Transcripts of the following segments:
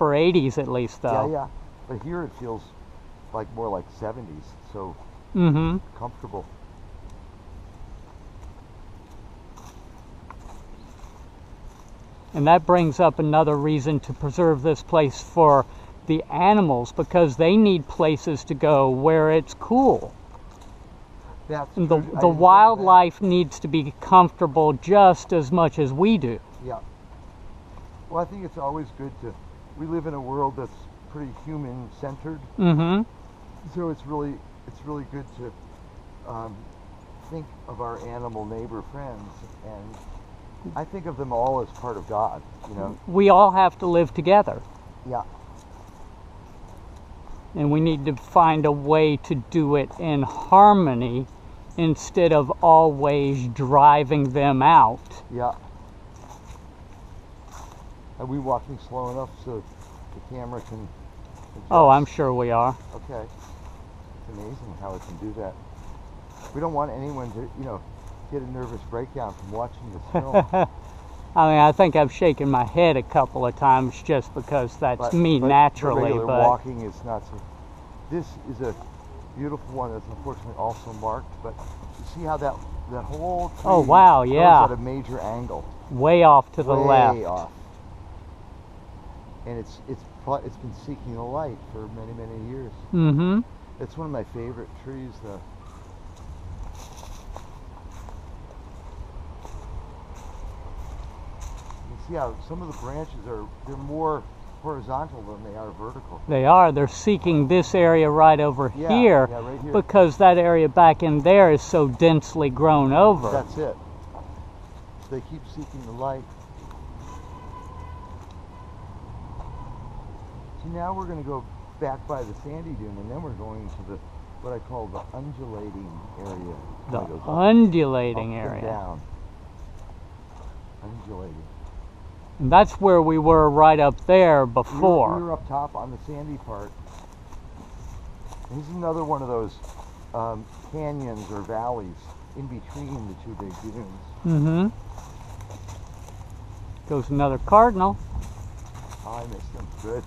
upper 80s at least, though. Yeah, yeah. But here it feels like more like 70s, so comfortable. And that brings up another reason to preserve this place for the animals, because they need places to go where it's cool. That's and true. the wildlife needs to be comfortable just as much as we do. Yeah. Well, I think it's always good to, we live in a world that's pretty human-centered. So it's really good to think of our animal neighbor friends, and I think of them all as part of God, you know. We all have to live together. Yeah. And we need to find a way to do it in harmony instead of always driving them out. Yeah. Are we walking slow enough so the camera can adjust? Oh, I'm sure we are. Okay. It's amazing how it can do that. We don't want anyone to, you know, get a nervous breakdown from watching this film. I mean, I think I've shaken my head a couple of times just because that's me naturally. Regular walking is not so. This is a beautiful one that's unfortunately also marked, but you see how that whole tree goes at a major angle. Way off to the left. Way off. And it's been seeking the light for many, many years. It's one of my favorite trees, though. You see how some of the branches they're more horizontal than they are vertical. They are. They're seeking this area right over here, right here, because that area back in there is so densely grown over. That's it. They keep seeking the light. So now we're going to go back by the sandy dune, and then we're going to what I call the undulating area. The undulating area. And down. Undulating. And that's where we were right up there before. We were up top on the sandy part. And this is another one of those canyons or valleys in between the two big dunes. Goes another cardinal. Oh, I missed them. Good.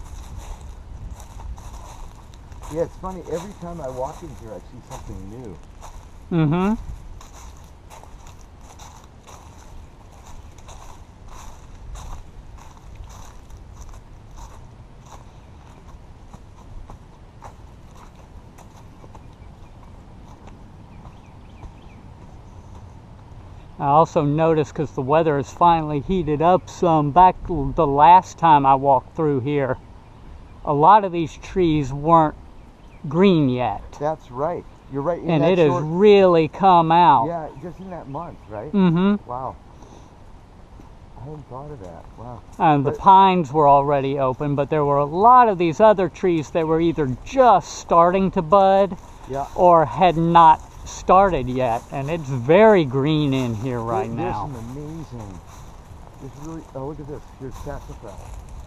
Yeah, it's funny. Every time I walk in here, I see something new. I also noticed, because the weather has finally heated up some, back the last time I walked through here, a lot of these trees weren't green yet. That's right. You're right. And it has really come out. Yeah, just in that month, right? Wow. I hadn't thought of that. Wow. And the pines were already open, but there were a lot of these other trees that were either just starting to bud or had not started yet, and it's very green in here right now. There's some amazing. There's really. Oh, look at this. Here's sassafras.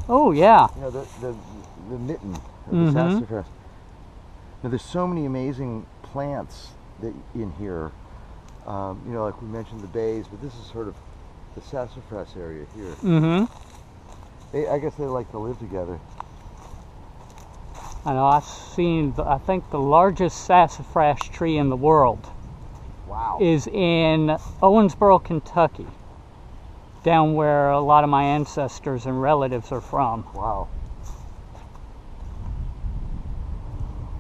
Oh yeah. You know the mitten of the sassafras. Now there's so many amazing plants that in here. You know, like we mentioned the bays, but this is sort of the sassafras area here. I guess they like to live together. I know, I've seen, I think the largest sassafras tree in the world is in Owensboro, Kentucky, down where a lot of my ancestors and relatives are from. Wow.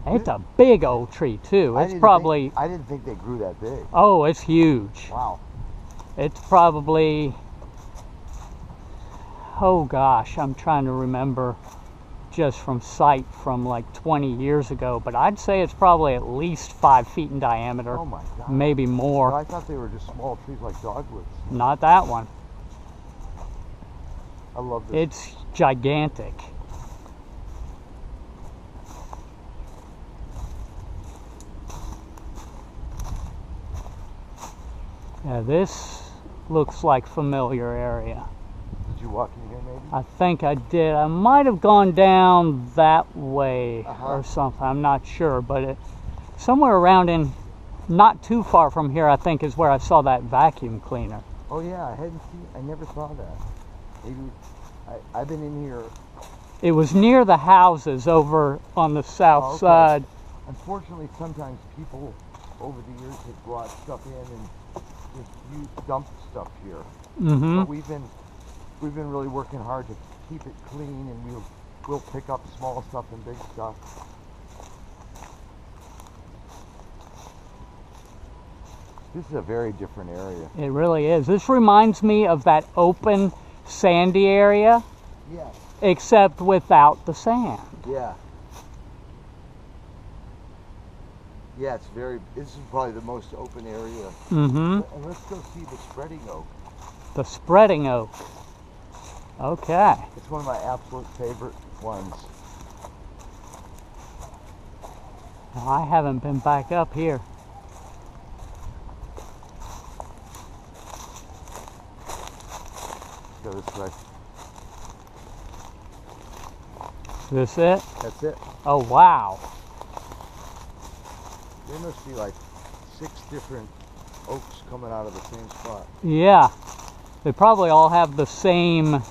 It's a big old tree, too. It's probably... I didn't think they grew that big. Oh, it's huge. Wow. It's probably... Oh, gosh, I'm trying to remember just from sight from like 20 years ago, but I'd say it's probably at least 5 feet in diameter. Oh my God. Maybe more. Well, I thought they were just small trees like dogwoods. Not that one. I love this. It's gigantic. Yeah, this looks like familiar area. Did you walk in here maybe? I think I did. I might have gone down that way or something. I'm not sure, but somewhere around in, not too far from here, I think is where I saw that vacuum cleaner. Oh yeah, I never saw that. Maybe I've been in here It was near the houses over on the south side. Unfortunately, sometimes people over the years have brought stuff in and just dumped stuff here. Mm-hmm. But we've been really working hard to keep it clean, and we'll pick up small stuff and big stuff. This is a very different area. It really is. This reminds me of that open, sandy area. Yes. Except without the sand. Yeah. Yeah, this is probably the most open area. Mm-hmm. And let's go see the spreading oak. The spreading oak. Okay. It's one of my absolute favorite ones. Now, I haven't been back up here. Go this way. This it? That's it. Oh, wow. There must be like 6 different oaks coming out of the same spot. Yeah. They probably all have the same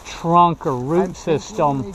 trunk or root system.